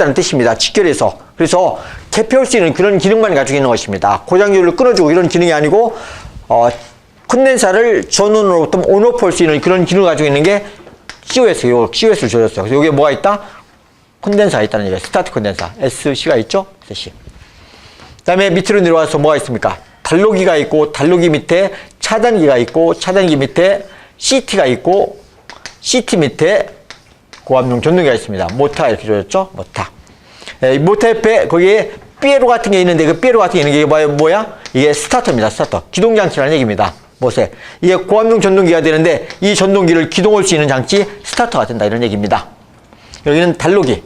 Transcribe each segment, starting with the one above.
있다는 뜻입니다. 직결해서. 그래서 개폐할 수 있는 그런 기능만 가지고 있는 것입니다. 고장기를 끊어주고 이런 기능이 아니고 콘덴사를 전원으로부터 온오프 할 수 있는 그런 기능을 가지고 있는 게 COS, 요 COS를 줘줬어요. 그래서 여기에 뭐가 있다? 콘덴사가 있다는 얘기예요. 스타트 콘덴사. SC가 있죠? SC. 그 다음에 밑으로 내려와서 뭐가 있습니까? 단로기가 있고, 단로기 밑에 차단기가 있고, 차단기 밑에 CT가 있고, CT 밑에 고압용 전동기가 있습니다. 모터 이렇게 줘줬죠? 모터. 모터 옆에 거기에 삐에로 같은 게 있는데 그 삐에로 같은 게 있는 게 뭐야? 이게 스타터입니다. 스타터. 기동장치라는 얘기입니다. 뭐세? 이게 고압용 전동기가 되는데 이 전동기를 기동할 수 있는 장치 스타터가 된다 이런 얘기입니다. 여기는 단로기,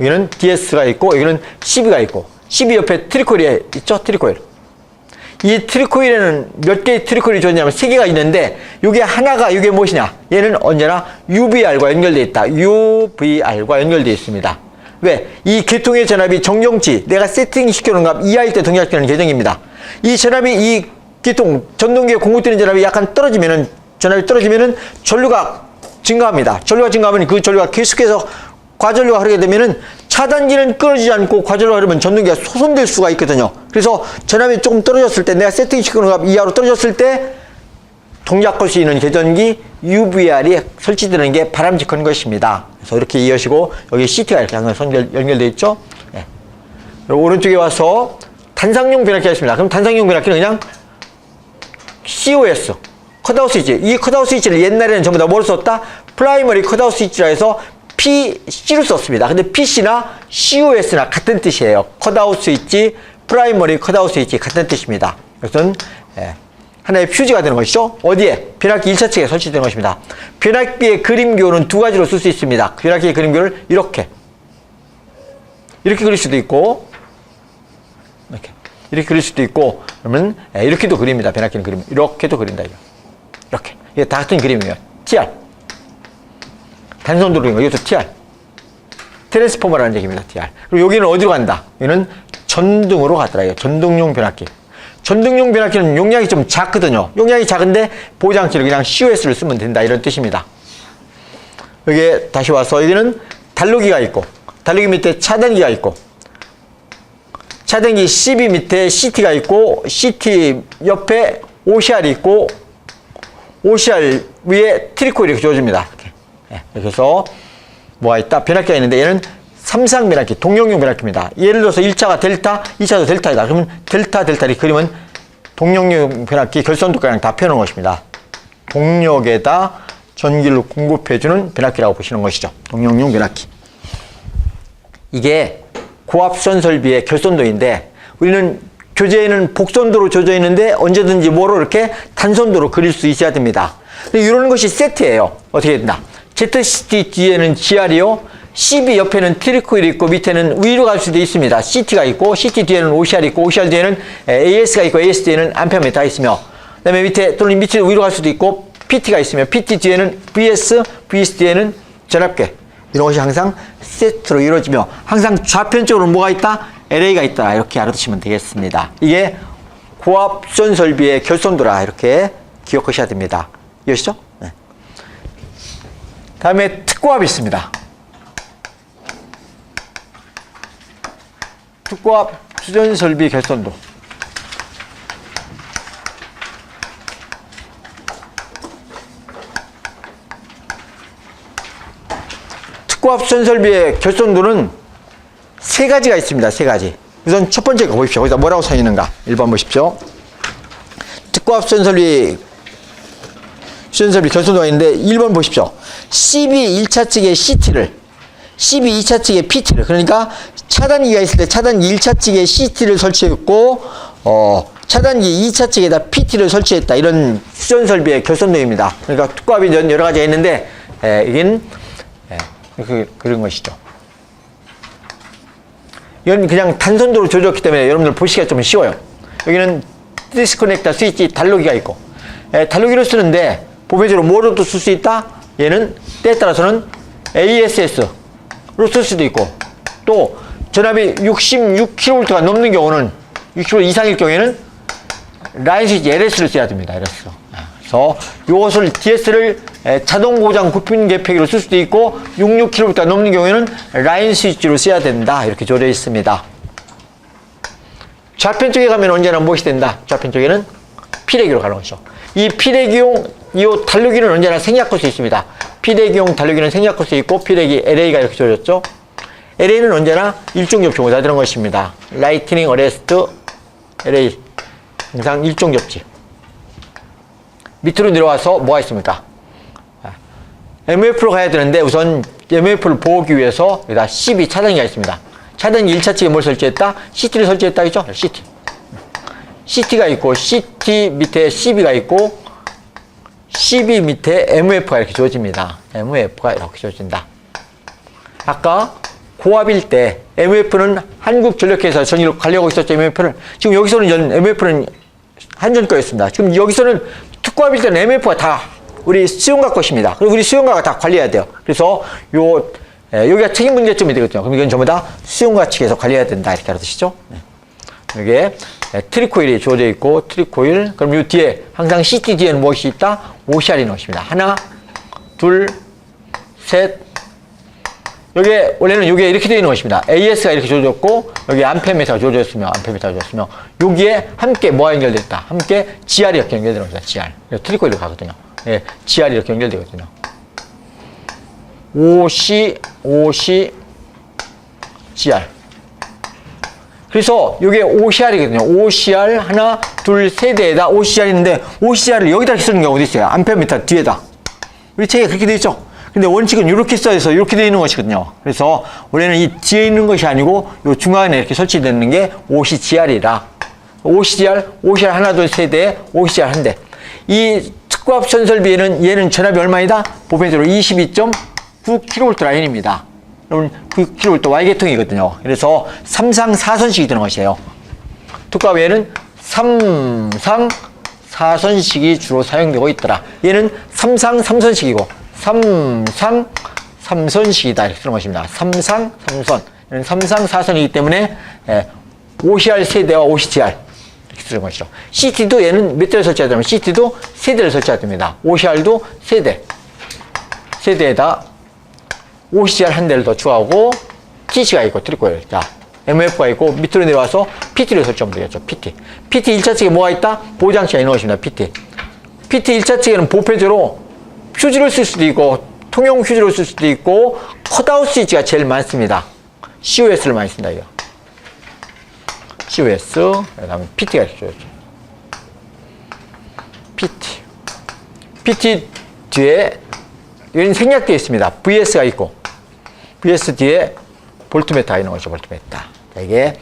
여기는 DS가 있고 여기는 CB가 있고 CB 옆에 트리코일이 있죠? 트리코일. 이 트리코일에는 몇 개의 트리코일이 존재하면 3개가 있는데 이게 하나가 이게 무엇이냐? 얘는 언제나 UVR과 연결되어 있다. UVR과 연결되어 있습니다. 왜? 이 계통의 전압이 정정치, 내가 세팅시켜놓은 값 이하일 때 동작시키는 계정입니다. 이 전압이 이 계통, 전동기에 공급되는 전압이 약간 떨어지면은, 전압이 떨어지면은 전류가 증가합니다. 전류가 증가하면 그 전류가 계속해서 과전류가 흐르게 되면은 차단기는 끊어지지 않고 과전류가 흐르면 전동기가 소선될 수가 있거든요. 그래서 전압이 조금 떨어졌을 때, 내가 세팅시켜놓은 값 이하로 떨어졌을 때 동작할 수 있는 계전기 UVR이 설치되는 게 바람직한 것입니다. 그래서 이렇게 이해하시고 여기 CT가 이렇게 항상 연결되어 있죠. 네. 그리고 오른쪽에 와서 단상용 변압기가 있습니다. 그럼 단상용 변압기는 그냥 COS, 컷아웃 스위치. 이 컷아웃 스위치를 옛날에는 전부 다 뭘 썼다? 프라이머리 컷아웃 스위치라 해서 PC를 썼습니다. 근데 PC나 COS나 같은 뜻이에요. 컷아웃 스위치, 프라이머리 컷아웃 스위치 같은 뜻입니다. 그것은 하나의 퓨즈가 되는 것이죠. 어디에? 변압기 1차 측에 설치되는 것입니다. 변압기의 그림교는 2가지로 쓸 수 있습니다. 변압기의 그림교를 이렇게 그릴 수도 있고 이렇게 그릴 수도 있고 그러면 이렇게도 그립니다. 변압기는 그림 이렇게도 그린다. 이렇게 이게 다 같은 그림이에요. TR 단선도로 그린 거 이것도 TR 트랜스포머라는 얘기입니다. TR. 그리고 여기는 어디로 간다? 여기는 전등으로 가더라고요. 전등용 변압기. 전등용 변압기는 용량이 좀 작거든요. 용량이 작은데 보호장치를 그냥 COS를 쓰면 된다 이런 뜻입니다. 여기에 다시 와서 여기는 단로기가 있고 단로기 밑에 차단기가 있고 차단기 CB 밑에 CT가 있고 CT 옆에 OCR이 있고 OCR 위에 트리코일이 주어집니다. 이렇게 해서 뭐가 있다? 변압기가 있는데 얘는 삼상 변압기, 동력용 변압기입니다. 예를 들어서 1차가 델타, 2차도 델타이다. 그러면 델타, 이 그림은 동력용 변압기 결선도가량 다 펴놓은 것입니다. 동력에다 전기를 공급해주는 변압기라고 보시는 것이죠. 동력용 변압기. 이게 고압선 설비의 결선도인데 우리는 교재에는 복선도로 줘져 있는데 언제든지 뭐로 이렇게 단선도로 그릴 수 있어야 됩니다. 근데 이런 것이 세트예요. 어떻게 된다? ZCT 뒤에는 GR이요. CB 옆에는 트리코일이 있고 밑에는 위로 갈 수도 있습니다. CT가 있고 CT 뒤에는 OCR이 있고 OCR 뒤에는 AS가 있고 AS 뒤에는 암페어미터가 있으며 그 다음에 밑에 또는 밑으로 위로 갈 수도 있고 PT가 있으며 PT 뒤에는 VS, VS 뒤에는 전압계 이런 것이 항상 세트로 이루어지며 항상 좌편쪽으로 뭐가 있다? LA가 있다. 이렇게 알아두시면 되겠습니다. 이게 고압선 설비의 결선도라 이렇게 기억하셔야 됩니다. 이해하시죠? 네. 다음에 특고압이 있습니다. 특고압 수전 설비 결선도. 특고압 수전 설비의 결선도는 3가지가 있습니다. 3가지. 우선 첫 번째 거 보십시오. 거기다 뭐라고 써 있는가? 1번 보십시오. 특고압 수전 설비 결선도가 있는데 1번 보십시오. CB 1차 측의 CT를 CB 2차 측에 PT를 그러니까 차단기가 있을 때 차단기 1차 측에 CT를 설치했고 차단기 2차 측에다 PT를 설치했다. 이런 수전 설비의 결선도입니다. 그러니까 특고압이 여러 가지가 있는데 이건 그런 것이죠. 이건 그냥 단선도로 조졌기 때문에 여러분들 보시기가 좀 쉬워요. 여기는 디스커넥터 스위치 단로기가 있고 단로기로 쓰는데 보편적으로 뭐로도 쓸 수 있다? 얘는 때에 따라서는 ASS로 쓸 수도 있고 또 전압이 66kV가 넘는 경우는 60kV 이상일 경우에는 라인 스위치 LS를 써야 됩니다. LS. 그래서 이것을 DS를 자동 고장 구핀 개폐기로 쓸 수도 있고 66kV가 넘는 경우에는 라인 스위치로 써야 된다. 이렇게 조되어 있습니다. 좌편 쪽에 가면 언제나 무엇이 된다? 좌편 쪽에는 피레기로 가는 것이죠. 이 피레기용 이 달루기는 언제나 생략할 수 있습니다. 피레기용 달루기는 생략할 수 있고 피레기 LA가 이렇게 조졌죠. LA는 언제나 일종 접촉을 다 들은 것입니다. 라이트닝 어레스트 LA 항상 일종 접지. 밑으로 내려와서 뭐가 있습니까? MF로 가야 되는데 우선 MF를 보기 위해서 여기다 CB 차단기가 있습니다. 차단기 1차 측에 뭘 설치했다? CT를 설치했다 했죠? CT. CT가 있고 CT 밑에 CB가 있고 CB 밑에 MF가 이렇게 주어집니다. MF가 이렇게 주어진다. 아까 고압일 때 MF는 한국전력회사 전기로 가려고 있었죠. MF를. 지금 여기서는 MF는 한전 거였습니다. 지금 여기서는 특고압일 때는 MF가 다 우리 수용가 것입니다. 그리고 우리 수용가가 다 관리해야 돼요. 그래서 여기가 책임 문제점이 되거든요. 그럼 이건 전부 다 수용가 측에서 관리해야 된다. 이렇게 알아두시죠. 여기에 트리코일이 주어져 있고 트리코일. 그럼 이 뒤에 항상 CT 뒤에는 무엇이 있다? OCR이 넣으십니다. 하나, 둘, 셋. 여기에 원래는 여기에 이렇게 되어 있는 것입니다. AS가 이렇게 주어졌고 여기 암페미터가 주어졌으며 여기에 함께 뭐가 연결됐다? 함께 GR이 이렇게 연결되는 겁니다. GR. 트리코일로 가거든요. 예, GR이 이렇게 연결되거든요. OC, GR. 그래서 이게 OCR이거든요. OCR 하나, 둘, 세 대에다 OCR 있는데 OCR을 여기다 쓰는 경우가 어디 있어요? 암페미터 뒤에다. 우리 책에 그렇게 되어 있죠? 근데 원칙은 이렇게 써서 이렇게 되어 있는 것이거든요. 그래서 원래는 이 뒤에 있는 것이 아니고 이 중간에 이렇게 설치되는 게 OCGR이라. OCR 하나, 둘, 세 대, OCR 한 대. 이 특고압 전설비에는 얘는 전압이 얼마이다? 보편적으로 22.9kV 라인입니다. 여러분 9kV Y계통이거든요. 그래서 3상 4선식이 되는 것이에요. 특고압에는 3상 4선식이 주로 사용되고 있더라. 얘는 3상 3선식이고 3상 3선식이다. 이렇게 쓰는 것입니다. 3상 3선. 얘는 3상 4선이기 때문에 OCR 세대와 OCGR 이렇게 쓰는 것이죠. CT도 얘는 몇 대를 설치해야 되면 CT도 세 대를 설치해야 됩니다. OCR도 세 대. 세대에다 OCR 한 대를 더 추가하고 TC가 있고 트리코일. 자, MF가 있고 밑으로 내려와서 PT를 설치하면 되겠죠. PT 1차 측에 뭐가 있다? 보장치가 있는 것입니다. PT 1차 측에는 보편적으로 휴지를 쓸 수도 있고 통용 휴지를 쓸 수도 있고 컷아웃 스위치가 제일 많습니다. COS를 많이 쓴다 이거. COS 그다음에 PT가 있죠. PT 뒤에 여기는 생략되어 있습니다. VS가 있고 VS 뒤에 볼트미터가 있는 거죠. 볼트미터. 이게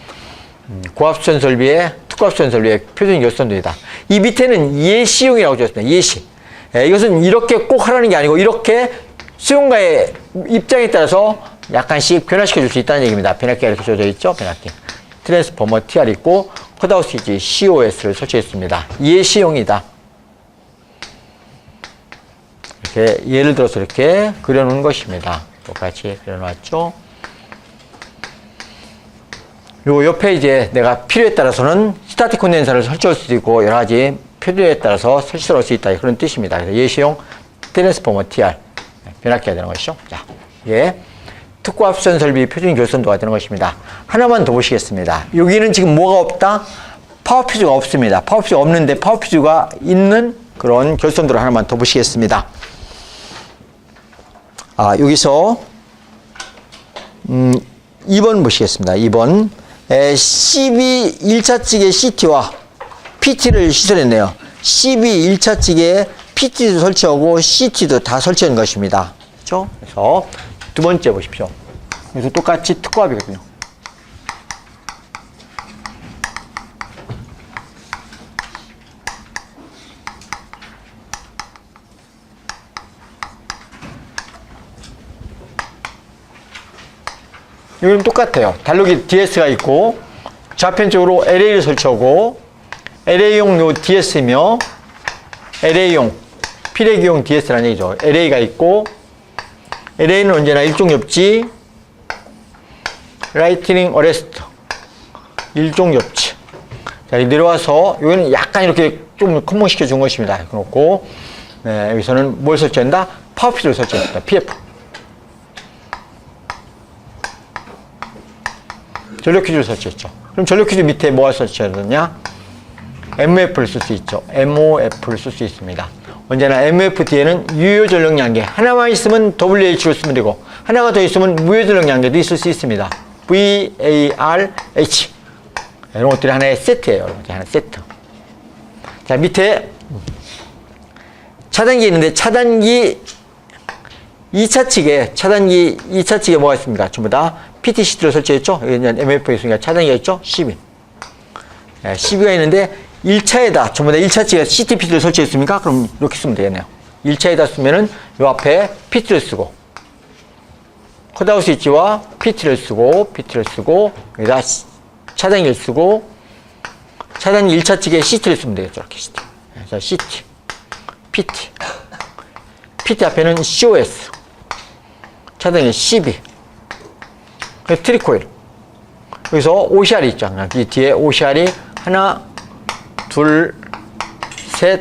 고압수전 설비의 특고압수전 설비의 표준 열선도이다. 이 밑에는 예시용이라고 적었습니다. 예시. 이것은 이렇게 꼭 하라는 게 아니고 이렇게 수용가의 입장에 따라서 약간씩 변화시켜 줄 수 있다는 얘기입니다. 변압기가 이렇게 주어져 있죠. 변압기. 트랜스포머 TR 있고 컷아웃 스위치 COS를 설치했습니다. 예시용이다. 이렇게 예를 들어서 이렇게 그려놓은 것입니다. 똑같이 그려놨죠. 요 옆에 이제 내가 필요에 따라서는 스타틱 콘덴서를 설치할 수도 있고 여러 가지 필요에 따라서 설치할 수 있다. 그런 뜻입니다. 그래서 예시용 트랜스포머 TR 변압기가 되는 것이죠. 자, 이게 특고압수전 설비 표준 결선도가 되는 것입니다. 하나만 더 보시겠습니다. 여기는 지금 뭐가 없다? 파워퓨즈가 없습니다. 파워퓨즈가 없는데 파워퓨즈가 있는 그런 결선도를 하나만 더 보시겠습니다. 여기서 2번 보시겠습니다. 2번 CB 1차 측의 CT와 PT를 시설했네요. CB 1차 측에 PT도 설치하고 CT도 다 설치한 것입니다. 그렇죠? 그래서 두 번째 보십시오. 그래서 똑같이 특고압이거든요. 여기는 똑같아요. 달루기 DS가 있고 좌편쪽으로 LA를 설치하고 LA용 요 DS이며 LA용 피레기용 DS라는 얘기죠. LA가 있고 LA는 언제나 일종엽지 라이트닝 어레스트 일종엽지 자, 내려와서, 여기는 약간 이렇게 좀 컨봉시켜 준 것입니다. 이렇게 놓고, 네, 여기서는 뭘 설치한다? 파워피드를 설치했습니다. PF. 전력 퀴즈를 설치했죠. 그럼 전력 퀴즈 밑에 뭐가 설치해야 MOF를 쓸 수 있죠. MOF를 쓸 수 있습니다. 언제나 MOF 뒤에는 유효 전력 양계. 하나만 있으면 WH로 쓰면 되고, 하나가 더 있으면 무효 전력 양계도 있을 수 있습니다. VARH. 이런 것들이 하나의 세트예요. 여러분. 하나의 세트. 자, 밑에 차단기 있는데, 차단기 2차 측에 뭐가 있습니까? 전부 다 PTCT를 설치했죠? 여기 MF에 있으니까 차단기가 있죠? 12. 네, 12가 있는데, 1차에다, 전부 다 1차 측에 CTPT를 설치했습니까? 그럼 이렇게 쓰면 되겠네요. 1차에다 쓰면은 요 앞에 PT를 쓰고, 컷아웃 스위치와 PT를 쓰고, 여기다 차단기를 쓰고, 차단기 1차 측에 CT를 쓰면 되겠죠? 이렇게 CT. 자, CT, PT. PT 앞에는 COS. 차단기 12. 트리코일. 여기서 OCR이 있죠. 이 뒤에 OCR이 하나, 둘, 셋,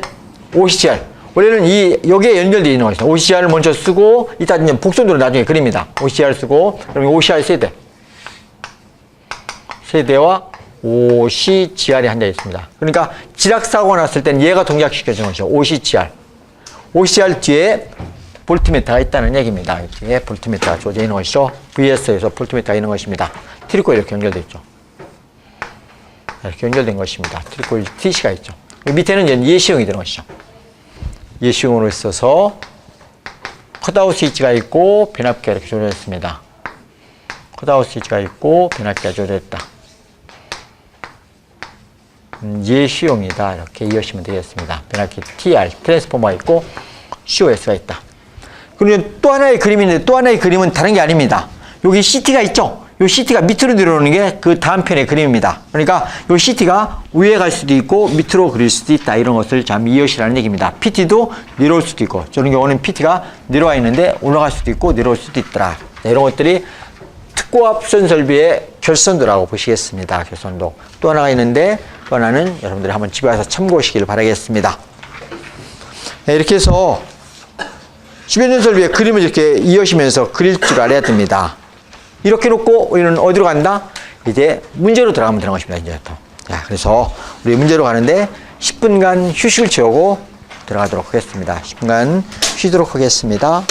OCR. 원래는 여기에 연결되어 있는 것이죠. OCR을 먼저 쓰고, 이따 이제 복선도로 나중에 그립니다. OCR 쓰고, 그럼 OCR 세대. 세대와 OCGR이 한자 있습니다. 그러니까 지락사고가 났을 땐 얘가 동작시켜주는 것이죠. OCGR. OCR 뒤에 볼트미터가 있다는 얘기입니다. 뒤에 볼트미터가 주어져 있는 것이죠. VS에서 볼트미터가 있는 것입니다. 트리코일 이렇게 연결되어 있죠. 이렇게 연결된 것입니다. 트리코일 TC가 있죠. 밑에는 이제 예시형이 되는 것이죠. 예시형으로 있어서 컷아웃 스위치가 있고 변압기가 이렇게 조절했습니다. 컷아웃 스위치가 있고 변압기가 조절했다. 예시형이다. 이렇게 이해하시면 되겠습니다. 변압기 TR, 트랜스포머가 있고 COS가 있다. 그리고 또 하나의 그림인데 또 하나의 그림은 다른 게 아닙니다. 여기 CT가 있죠? 이 CT가 밑으로 내려오는 게 그 다음 편의 그림입니다. 그러니까 이 CT가 위에 갈 수도 있고 밑으로 그릴 수도 있다. 이런 것을 참 이해하시라는 얘기입니다. PT도 내려올 수도 있고, 저런 경우는 PT가 내려와 있는데 올라갈 수도 있고 내려올 수도 있더라. 이런 것들이 특고압선 설비의 결선도라고 보시겠습니다. 결선도. 또 하나가 있는데 또 하나는 여러분들이 한번 집에 와서 참고하시길 바라겠습니다. 네, 이렇게 해서 주변전 설비의 그림을 이렇게 이어시면서 그릴 줄 알아야 됩니다. 이렇게 놓고 우리는 어디로 간다? 이제 문제로 들어가면 되는 것입니다. 이제 또. 자, 그래서 우리 문제로 가는데 10분간 휴식을 취하고 들어가도록 하겠습니다. 10분간 쉬도록 하겠습니다.